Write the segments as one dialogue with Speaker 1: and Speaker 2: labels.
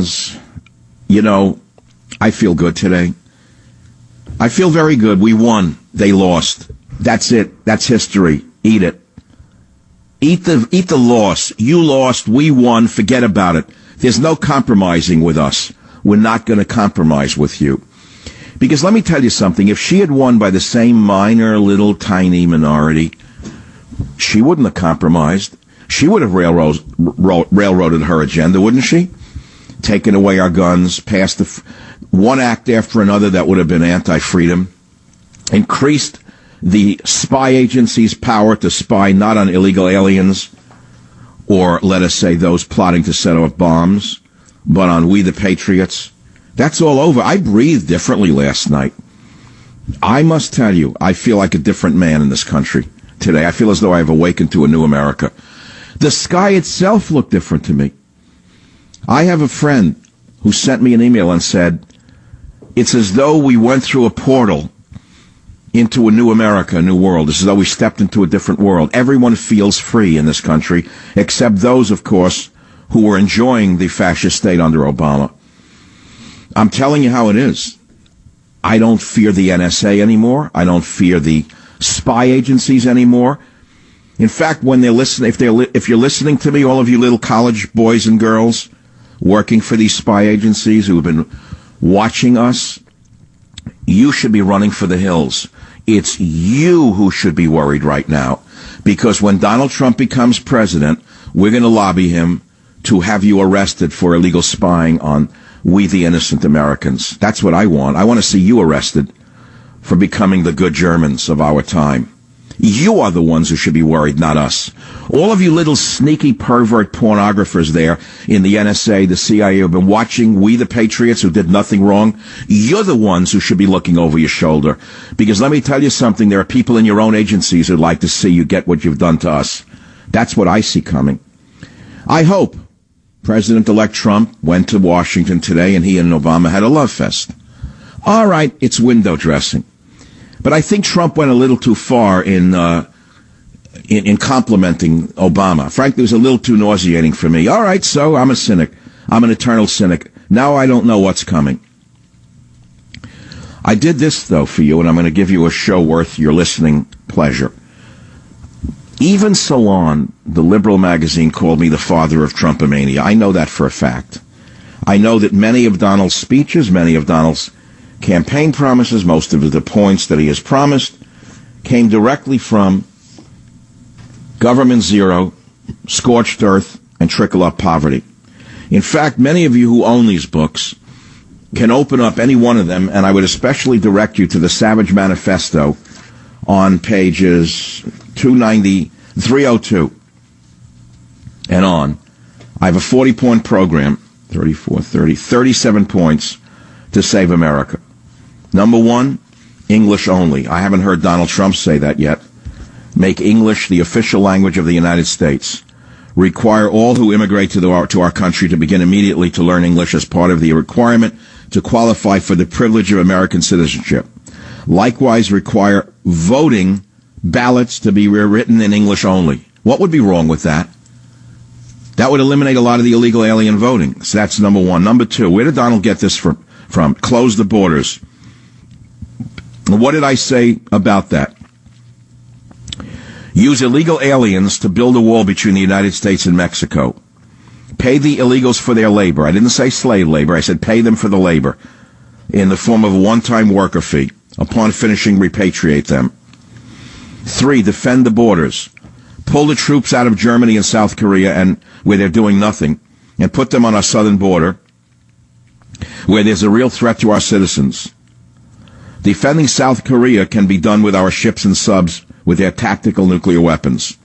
Speaker 1: friends, I feel good today. I feel very good. We won. They lost. That's it. That's history. Eat it. Eat the loss. You lost. We won. Forget about it. There's no compromising with us. We're not going to compromise with you. Because let me tell you something. If she had won by the same minor, little, tiny minority, she wouldn't have compromised. She would have railroaded her agenda, wouldn't she? Taken away our guns, passed one act after another that would have been anti-freedom, increased the spy agency's power to spy not on illegal aliens or, let us say, those plotting to set off bombs, but on we the patriots. That's all over. I breathed differently last night. I must tell you, I feel like a different man in this country today. I feel as though I have awakened to a new America. The sky itself looked different to me. I have a friend who sent me an email and said, it's as though we went through a portal into a new America, a new world. It's as though we stepped into a different world. Everyone feels free in this country, except those, of course, who were enjoying the fascist state under Obama. I'm telling you how it is. I don't fear the NSA anymore. I don't fear the spy agencies anymore. In fact, when they're listening, if you're listening to me, all of you little college boys and girls working for these spy agencies who have been watching us, you should be running for the hills. It's you who should be worried right now, because when Donald Trump becomes president, we're going to lobby him to have you arrested for illegal spying on we the innocent Americans. That's what I want. I want to see you arrested for becoming the good Germans of our time. You are the ones who should be worried, not us. All of you little sneaky pervert pornographers there in the NSA, the CIA, who have been watching we the patriots who did nothing wrong, you're the ones who should be looking over your shoulder. Because let me tell you something, there are people in your own agencies who'd like to see you get what you've done to us. That's what I see coming. I hope President-elect Trump went to Washington today and he and Obama had a love fest. All right, it's window dressing. But I think Trump went a little too far in complimenting Obama. Frankly, it was a little too nauseating for me. All right, so I'm a cynic. I'm an eternal cynic. Now I don't know what's coming. I did this, though, for you, and I'm going to give you a show worth your listening pleasure. Even Salon, the liberal magazine, called me the father of Trumpomania. I know that for a fact. I know that many of Donald's speeches, many of Donald's campaign promises, most of the points that he has promised, came directly from government zero, scorched earth, and trickle-up poverty. In fact, many of you who own these books can open up any one of them, and I would especially direct you to the Savage Manifesto on pages 302 and on. I have a 40-point program, 37 points to save America. Number one, English only. I haven't heard Donald Trump say that yet. Make English the official language of the United States. Require all who immigrate to our country to begin immediately to learn English as part of the requirement to qualify for the privilege of American citizenship. Likewise, require voting ballots to be rewritten in English only. What would be wrong with that? That would eliminate a lot of the illegal alien voting. So that's number one. Number two, where did Donald get this from? Close the borders. What did I say about that? Use illegal aliens to build a wall between the United States and Mexico. Pay the illegals for their labor. I didn't say slave labor. I said pay them for the labor in the form of a one-time worker fee. Upon finishing, repatriate them. 3, defend the borders. Pull the troops out of Germany and South Korea, and where they're doing nothing, and put them on our southern border where there's a real threat to our citizens. Defending South Korea can be done with our ships and subs with their tactical nuclear weapons.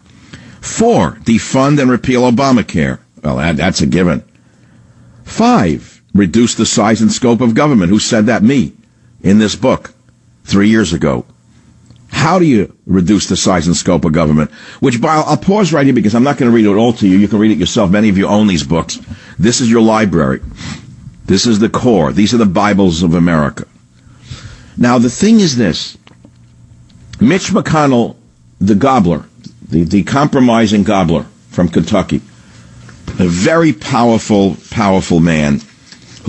Speaker 1: 4, defund and repeal Obamacare. Well, that's a given. 5, reduce the size and scope of government. Who said that? Me, in this book 3 years ago. How do you reduce the size and scope of government? Which, I'll pause right here because I'm not going to read it all to you. You can read it yourself. Many of you own these books. This is your library. This is the core. These are the Bibles of America. Now, the thing is this. Mitch McConnell, the gobbler, the compromising gobbler from Kentucky, a very powerful, powerful man.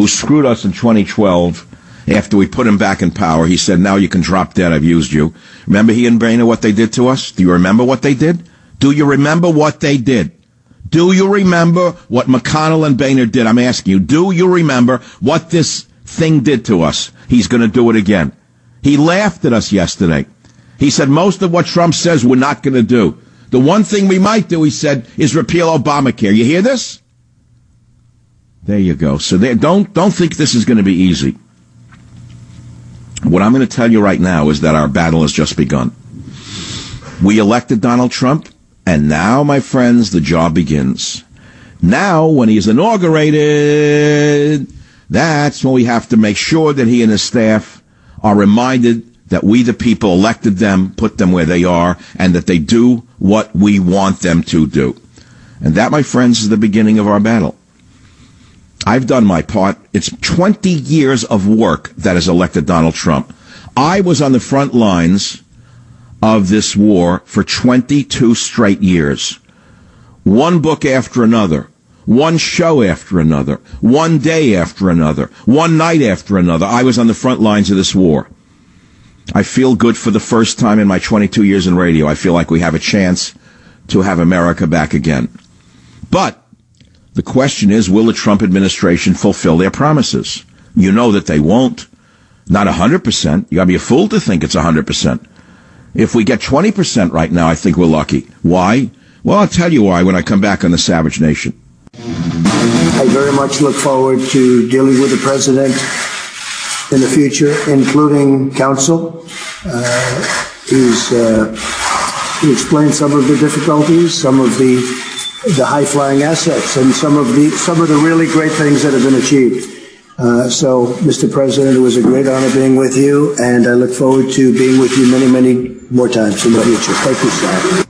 Speaker 1: who screwed us in 2012 after we put him back in power. He said, now you can drop dead. I've used you. Remember he and Boehner, what they did to us? Do you remember what they did? Do you remember what they did? Do you remember what McConnell and Boehner did? I'm asking you, do you remember what this thing did to us? He's going to do it again. He laughed at us yesterday. He said most of what Trump says we're not going to do. The one thing we might do, he said, is repeal Obamacare. You hear this? There you go. So don't think this is going to be easy. What I'm going to tell you right now is that our battle has just begun. We elected Donald Trump, and now, my friends, the job begins. Now, when he is inaugurated, that's when we have to make sure that he and his staff are reminded that we, the people, elected them, put them where they are, and that they do what we want them to do. And that, my friends, is the beginning of our battle. I've done my part. It's 20 years of work that has elected Donald Trump. I was on the front lines of this war for 22 straight years. One book after another. One show after another. One day after another. One night after another. I was on the front lines of this war. I feel good for the first time in my 22 years in radio. I feel like we have a chance to have America back again. But the question is, will the Trump administration fulfill their promises? You know that they won't. Not 100%. You got to be a fool to think it's 100%. If we get 20% right now, I think we're lucky. Why? Well, I'll tell you why when I come back on the Savage Nation.
Speaker 2: I very much look forward to dealing with the president in the future, including counsel. He explained some of the difficulties, some of the high-flying assets, and some of the really great things that have been achieved. So, Mr. President, it was a great honor being with you, and I look forward to being with you many, many more times in the future. Thank you, sir.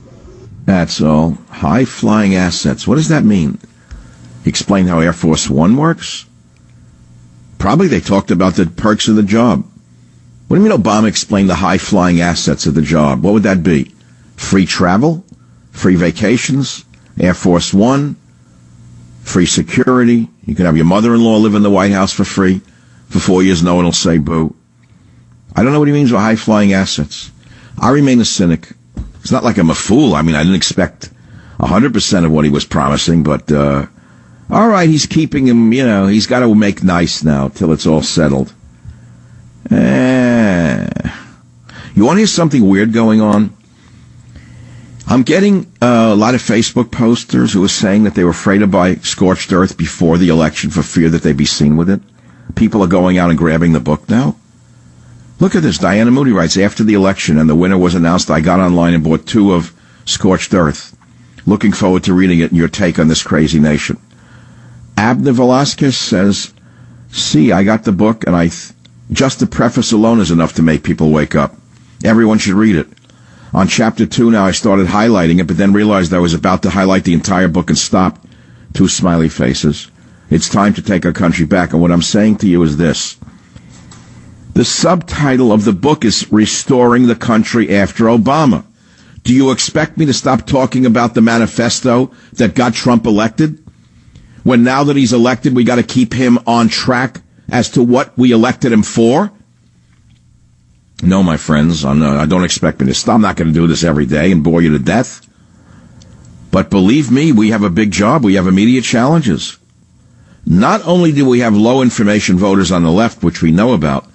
Speaker 1: That's all. High-flying assets. What does that mean? He explained how Air Force One works? Probably they talked about the perks of the job. What do you mean Obama explained the high-flying assets of the job? What would that be? Free travel? Free vacations? Air Force One? Free security? You can have your mother-in-law live in the White House for free. For 4 years, no one will say boo. I don't know what he means by high-flying assets. I remain a cynic. It's not like I'm a fool. I mean, I didn't expect 100% of what he was promising, but, all right, he's keeping him, he's got to make nice now till it's all settled. You want to hear something weird going on? I'm getting a lot of Facebook posters who are saying that they were afraid to buy Scorched Earth before the election for fear that they'd be seen with it. People are going out and grabbing the book now. Look at this. Diana Moody writes, after the election and the winner was announced, I got online and bought 2 of Scorched Earth. Looking forward to reading it and your take on this crazy nation. Abner Velasquez says, see, I got the book, and just the preface alone is enough to make people wake up. Everyone should read it. On chapter 2 now, I started highlighting it, but then realized I was about to highlight the entire book and stopped. 2 smiley faces. It's time to take our country back, and what I'm saying to you is this. The subtitle of the book is Restoring the Country After Obama. Do you expect me to stop talking about the manifesto that got Trump elected? When now that he's elected, we got to keep him on track as to what we elected him for? No, my friends, I don't expect me to stop. I'm not going to do this every day and bore you to death. But believe me, we have a big job. We have immediate challenges. Not only do we have low information voters on the left, which we know about,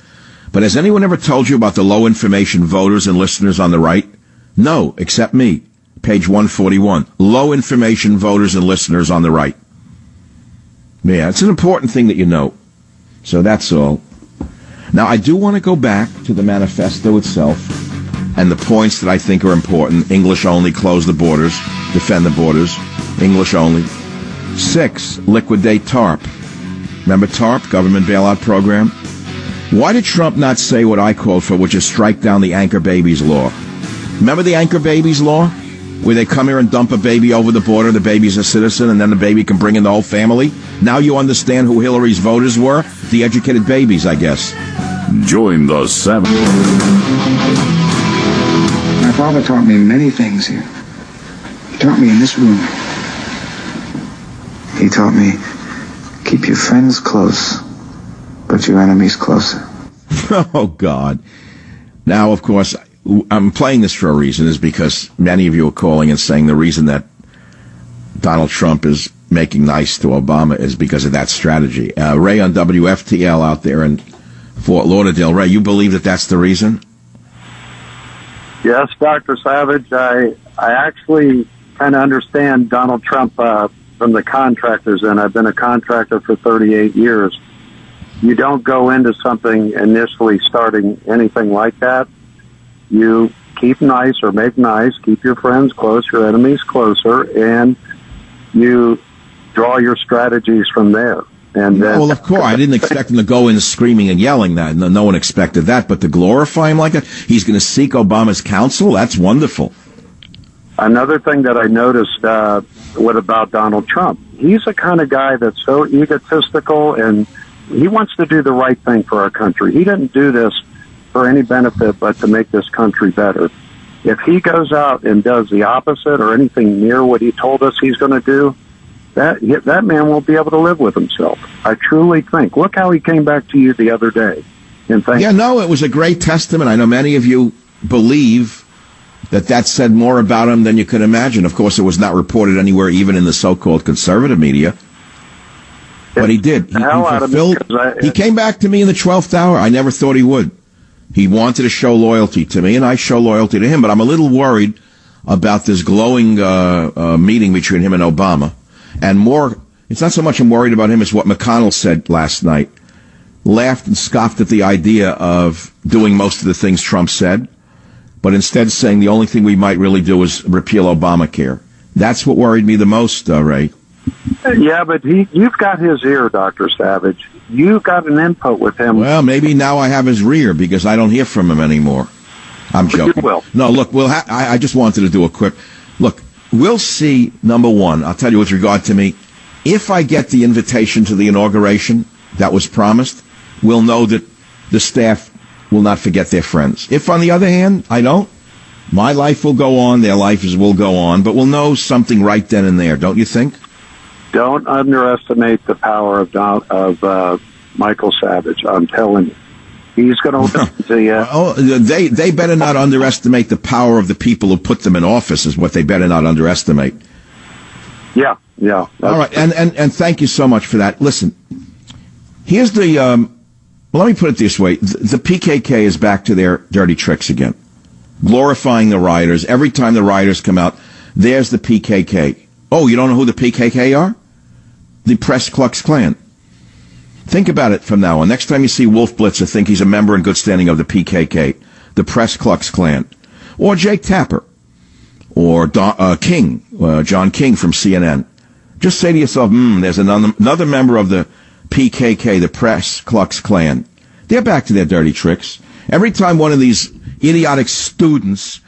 Speaker 1: but has anyone ever told you about the low information voters and listeners on the right? No, except me. Page 141. Low information voters and listeners on the right. Yeah, it's an important thing that you know. So that's all. Now, I do want to go back to the manifesto itself and the points that I think are important. English only, close the borders, defend the borders. English only. 6, liquidate TARP. Remember TARP, government bailout program? Why did Trump not say what I called for, which is strike down the anchor babies law? Remember the anchor babies law? Where they come here and dump a baby over the border, the baby's a citizen, and then the baby can bring in the whole family? Now you understand who Hillary's voters were? The educated babies, I guess.
Speaker 3: Join the Savage.
Speaker 4: My father taught me many things here. He taught me in this room. He taught me, keep your friends close but your enemy's closer.
Speaker 1: Oh, God. Now, of course, I'm playing this for a reason, is because many of you are calling and saying the reason that Donald Trump is making nice to Obama is because of that strategy. Ray on WFTL out there in Fort Lauderdale. Ray, you believe that that's the reason?
Speaker 5: Yes, Dr. Savage. I actually kind of understand Donald Trump from the contractors, and I've been a contractor for 38 years. You don't go into something initially starting anything like that. You keep nice or make nice, keep your friends close, your enemies closer, and you draw your strategies from there. And then,
Speaker 1: well, of course, I didn't expect him to go in screaming and yelling that. No one expected that. But to glorify him like that, he's going to seek Obama's counsel? That's wonderful.
Speaker 5: Another thing that I noticed, what about Donald Trump? He's the kind of guy that's so egotistical, and he wants to do the right thing for our country. He didn't do this for any benefit but to make this country better. If he goes out and does the opposite or anything near what he told us he's going to do, that man won't be able to live with himself. I truly think. Look how he came back to you the other day. And
Speaker 1: it was a great testament. I know many of you believe that said more about him than you could imagine. Of course, it was not reported anywhere, even in the so-called conservative media. But he did. He came back to me in the 12th hour. I never thought he would. He wanted to show loyalty to me, and I show loyalty to him. But I'm a little worried about this glowing meeting between him and Obama. And more, it's not so much I'm worried about him as what McConnell said last night. Laughed and scoffed at the idea of doing most of the things Trump said, but instead saying the only thing we might really do is repeal Obamacare. That's what worried me the most, Ray.
Speaker 5: Yeah, but you've got his ear, Dr. Savage. You got an input with him.
Speaker 1: Well, maybe now I have his rear because I don't hear from him anymore. I'm joking.
Speaker 5: You will.
Speaker 1: No, look, I just wanted to do a quick look. We'll see, number one, I'll tell you with regard to me, if I get the invitation to the inauguration that was promised, we'll know that the staff will not forget their friends. If, on the other hand, I don't, my life will go on, their lives will go on, but we'll know something right then and there, don't you think?
Speaker 5: Don't underestimate the power of Michael Savage. I'm telling you. He's going to listen to you.
Speaker 1: Oh, they better not underestimate the power of the people who put them in office is what they better not underestimate.
Speaker 5: Yeah.
Speaker 1: All right, and thank you so much for that. Listen, here's the, let me put it this way. The PKK is back to their dirty tricks again, glorifying the rioters. Every time the rioters come out, there's the PKK. Oh, you don't know who the PKK are? The Press Klux Klan. Think about it from now on. Next time you see Wolf Blitzer, think he's a member in good standing of the PKK, the Press Klux Klan, or Jake Tapper, or John King from CNN. Just say to yourself, there's another member of the PKK, the Press Klux Klan. They're back to their dirty tricks. Every time one of these idiotic students,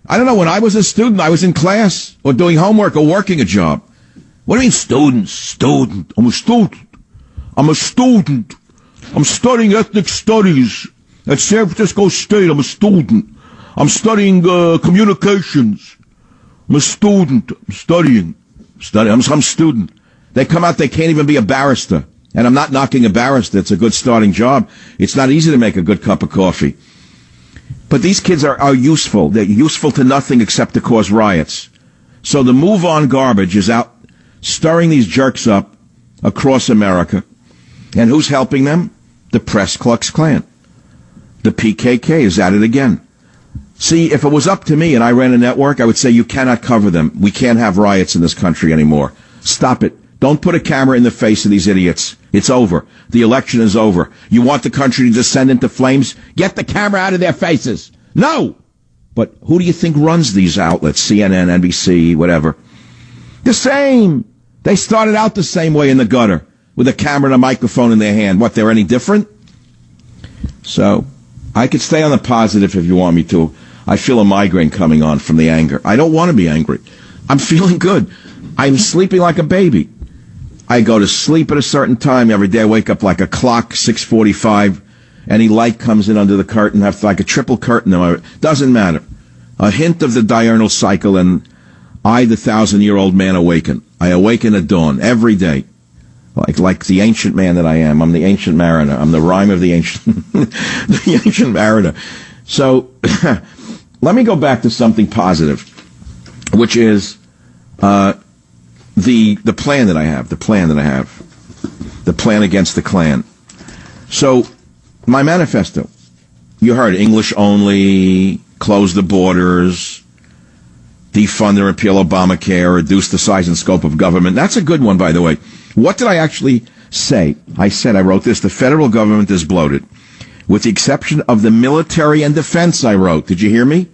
Speaker 1: I don't know, when I was a student, I was in class or doing homework or working a job. What do you mean student? Student. I'm a student. I'm studying ethnic studies at San Francisco State. I'm a student. I'm studying communications. I'm a student. I'm studying. I'm some student. They come out, they can't even be a barrister. And I'm not knocking a barrister. It's a good starting job. It's not easy to make a good cup of coffee. But these kids are useful. They're useful to nothing except to cause riots. So the move on garbage is out stirring these jerks up across America. And who's helping them? The Press Klux Klan. The PKK is at it again. See, if it was up to me and I ran a network, I would say you cannot cover them. We can't have riots in this country anymore. Stop it. Don't put a camera in the face of these idiots. It's over. The election is over. You want the country to descend into flames? Get the camera out of their faces. No! But who do you think runs these outlets? CNN, NBC, whatever. The same. They started out the same way in the gutter, with a camera and a microphone in their hand. What, they're any different? So, I could stay on the positive if you want me to. I feel a migraine coming on from the anger. I don't want to be angry. I'm feeling good. I'm sleeping like a baby. I go to sleep at a certain time every day. I wake up like a clock, 6:45. Any light comes in under the curtain. I have like a triple curtain. Doesn't matter. A hint of the diurnal cycle, and I, the 1,000-year-old man, awaken. I awaken at dawn every day. like the ancient man that I am. I'm the ancient mariner. I'm the rhyme of the ancient, the ancient mariner. So let me go back to something positive, which is the plan that I have. The plan against the Klan. So my manifesto. You heard English only, close the borders, defund and repeal Obamacare, reduce the size and scope of government. That's a good one, by the way. What did I actually say? I wrote this: the federal government is bloated. With the exception of the military and defense, I wrote. Did you hear me?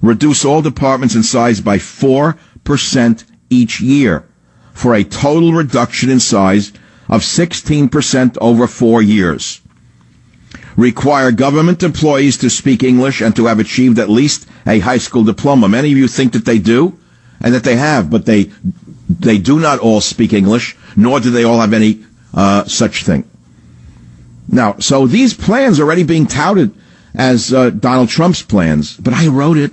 Speaker 1: Reduce all departments in size by 4% each year, for a total reduction in size of 16% over 4 years. Require government employees to speak English and to have achieved at least a high school diploma. Many of you think that they do, and that they have, but they do not all speak English, nor do they all have any such thing. Now, so these plans are already being touted as Donald Trump's plans, but I wrote it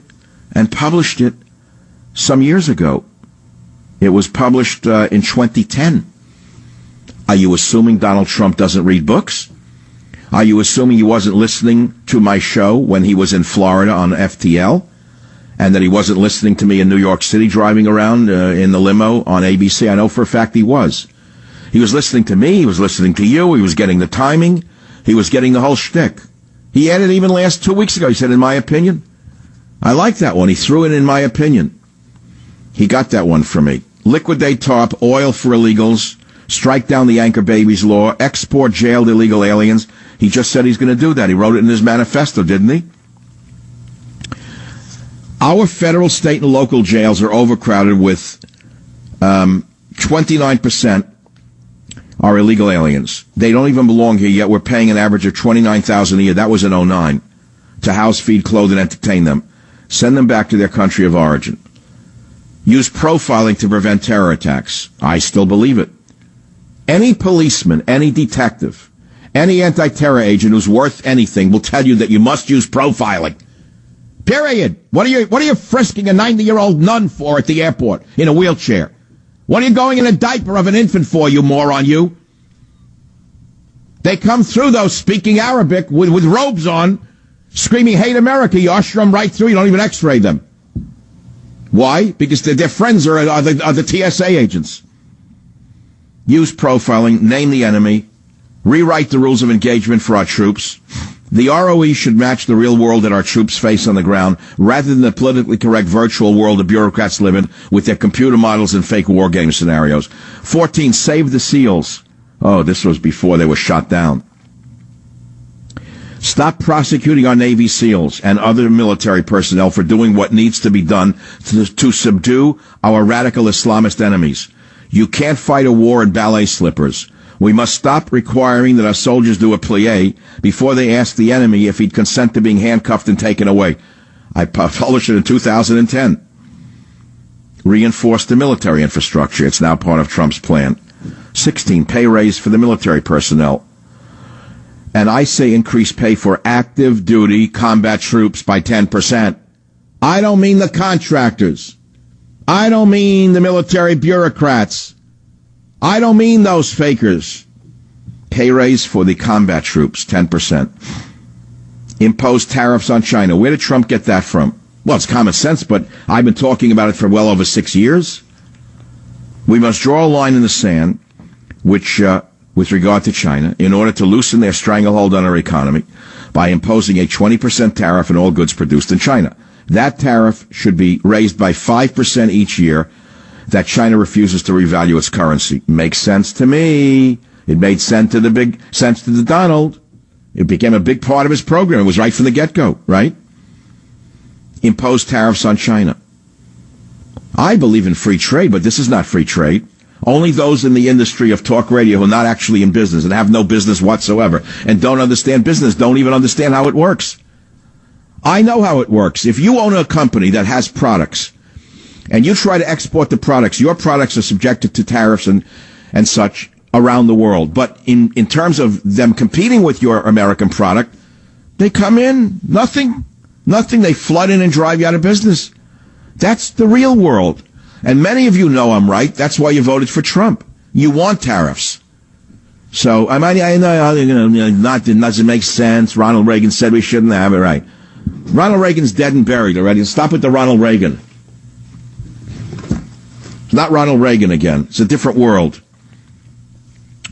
Speaker 1: and published it some years ago. It was published in 2010. Are you assuming Donald Trump doesn't read books? Are you assuming he wasn't listening to my show when he was in Florida on FTL? And that he wasn't listening to me in New York City driving around in the limo on ABC? I know for a fact he was. He was listening to me. He was listening to you. He was getting the timing. He was getting the whole shtick. He added even last 2 weeks ago, he said, in my opinion. I like that one. He threw it in my opinion. He got that one from me. Liquidate TARP, oil for illegals, strike down the anchor babies law, export jailed illegal aliens. He just said he's going to do that. He wrote it in his manifesto, didn't he? Our federal, state, and local jails are overcrowded with 29% are illegal aliens. They don't even belong here yet. We're paying an average of $29,000 a year. That was in 2009 to house, feed, clothe, and entertain them. Send them back to their country of origin. Use profiling to prevent terror attacks. I still believe it. Any policeman, any detective, any anti-terror agent who's worth anything will tell you that you must use profiling. Period. What are you frisking a 90-year-old nun for at the airport in a wheelchair? What are you going in a diaper of an infant for, you moron, you? They come through, though, speaking Arabic with robes on, screaming, hate America. You usher them right through. You don't even x-ray them. Why? Because their friends are the TSA agents. Use profiling, name the enemy, rewrite the rules of engagement for our troops. The ROE should match the real world that our troops face on the ground, rather than the politically correct virtual world the bureaucrats live in with their computer models and fake war game scenarios. 14, save the SEALs. Oh, this was before they were shot down. Stop prosecuting our Navy SEALs and other military personnel for doing what needs to be done to subdue our radical Islamist enemies. You can't fight a war in ballet slippers. We must stop requiring that our soldiers do a plie before they ask the enemy if he'd consent to being handcuffed and taken away. I published it in 2010. Reinforce the military infrastructure. It's now part of Trump's plan. 16, pay raise for the military personnel. And I say increase pay for active duty combat troops by 10%. I don't mean the contractors. I don't mean the military bureaucrats. I don't mean those fakers. Pay raise for the combat troops, 10%. Impose tariffs on China. Where did Trump get that from? Well, it's common sense, but I've been talking about it for well over 6 years. We must draw a line in the sand, which, with regard to China, in order to loosen their stranglehold on our economy by imposing a 20% tariff on all goods produced in China. That tariff should be raised by 5% each year that China refuses to revalue its currency. Makes sense to me. It made sense to the Donald. It became a big part of his program. It was right from the get-go, right? Impose tariffs on China. I believe in free trade, but this is not free trade. Only those in the industry of talk radio who are not actually in business and have no business whatsoever and don't understand business don't even understand how it works. I know how it works. If you own a company that has products and you try to export the products, your products are subjected to tariffs and such around the world. But in terms of them competing with your American product, they come in, nothing. They flood in and drive you out of business. That's the real world. And many of you know I'm right. That's why you voted for Trump. You want tariffs. So, I know, it doesn't make sense. Ronald Reagan said we shouldn't have it, right? Ronald Reagan's dead and buried already. Stop with the Ronald Reagan. It's not Ronald Reagan again. It's a different world.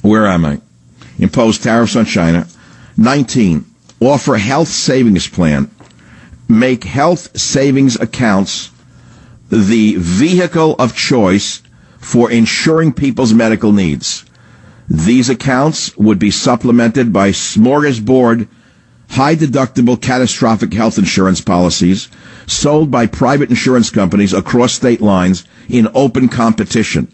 Speaker 1: Where am I? Impose tariffs on China. 19. Offer health savings plan. Make health savings accounts the vehicle of choice for ensuring people's medical needs. These accounts would be supplemented by smorgasbord, high-deductible catastrophic health insurance policies sold by private insurance companies across state lines in open competition.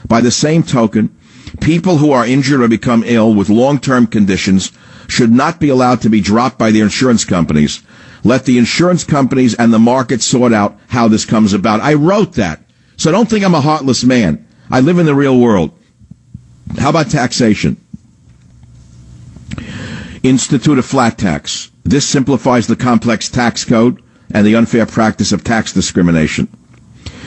Speaker 1: By the same token, people who are injured or become ill with long-term conditions should not be allowed to be dropped by their insurance companies. Let the insurance companies and the market sort out how this comes about. I wrote that, so don't think I'm a heartless man. I live in the real world. How about taxation? Institute a flat tax. This simplifies the complex tax code and the unfair practice of tax discrimination.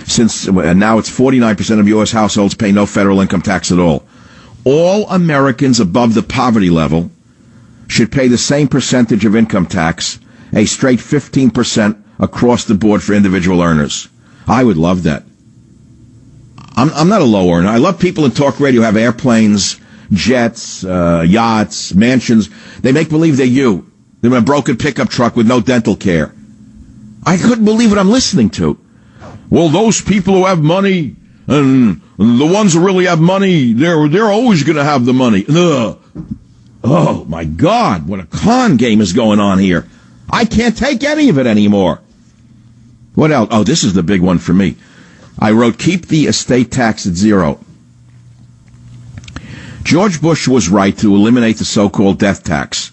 Speaker 1: Since now it's 49% of U.S. households pay no federal income tax at all. All Americans above the poverty level should pay the same percentage of income tax, a straight 15% across the board for individual earners. I would love that. I'm not a low earner. I love people in talk radio who have airplanes, jets, yachts, mansions. They make believe they're you. They're in a broken pickup truck with no dental care. I couldn't believe what I'm listening to. Well, those people who have money and the ones who really have money, they're always going to have the money. Ugh. Oh, my God, what a con game is going on here. I can't take any of it anymore. What else? Oh, this is the big one for me. I wrote, keep the estate tax at zero. George Bush was right to eliminate the so-called death tax,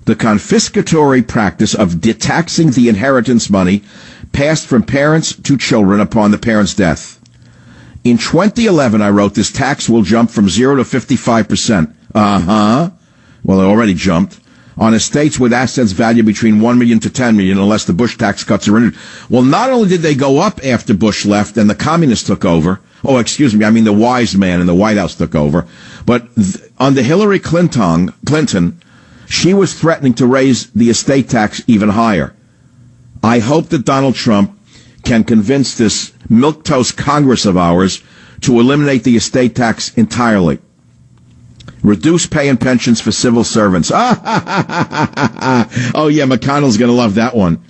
Speaker 1: the confiscatory practice of detaxing the inheritance money passed from parents to children upon the parent's death. In 2011, I wrote, this tax will jump from 0 to 55%. Well, it already jumped. On estates with assets valued between $1 million to $10 million, unless the Bush tax cuts are in. Well, not only did they go up after Bush left and the communists took over, the wise man in the White House took over, but under Hillary Clinton, she was threatening to raise the estate tax even higher. I hope that Donald Trump can convince this milquetoast Congress of ours to eliminate the estate tax entirely. Reduce pay and pensions for civil servants. Oh, yeah, McConnell's going to love that one.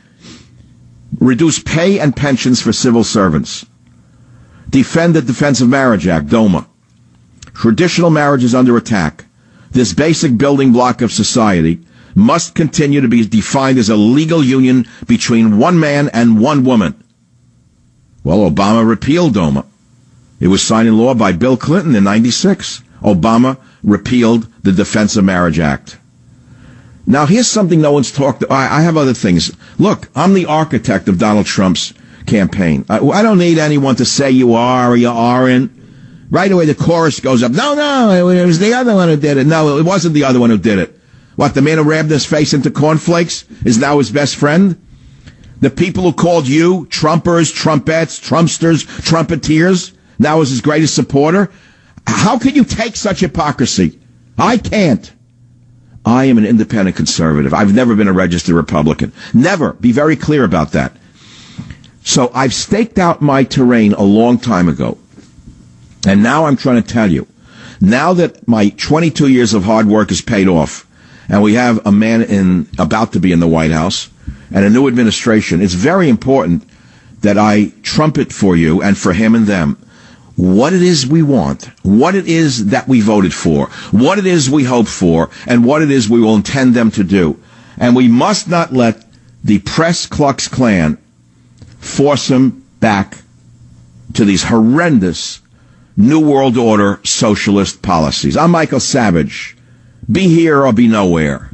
Speaker 1: Reduce pay and pensions for civil servants. Defend the Defense of Marriage Act, DOMA. Traditional marriage is under attack. This basic building block of society must continue to be defined as a legal union between one man and one woman. Well, Obama repealed DOMA. It was signed into law by Bill Clinton in 96. Obama repealed the Defense of Marriage Act. Now, here's something no one's talked about. I have other things. Look, I'm the architect of Donald Trump's campaign. I don't need anyone to say you are or you aren't. Right away, the chorus goes up. No, it was the other one who did it. No, it wasn't the other one who did it. What, the man who rammed his face into cornflakes is now his best friend? The people who called you Trumpers, Trumpettes, Trumpsters, Trumpeteers, now is his greatest supporter? How can you take such hypocrisy? I can't. I am an independent conservative. I've never been a registered Republican. Never. Be very clear about that. So I've staked out my terrain a long time ago. And now I'm trying to tell you, now that my 22 years of hard work is paid off, and we have a man about to be in the White House, and a new administration, it's very important that I trumpet for you and for him and them what it is we want, what it is that we voted for, what it is we hope for, and what it is we will intend them to do. And we must not let the Press Klux Klan force them back to these horrendous New World Order socialist policies. I'm Michael Savage. Be here or be nowhere.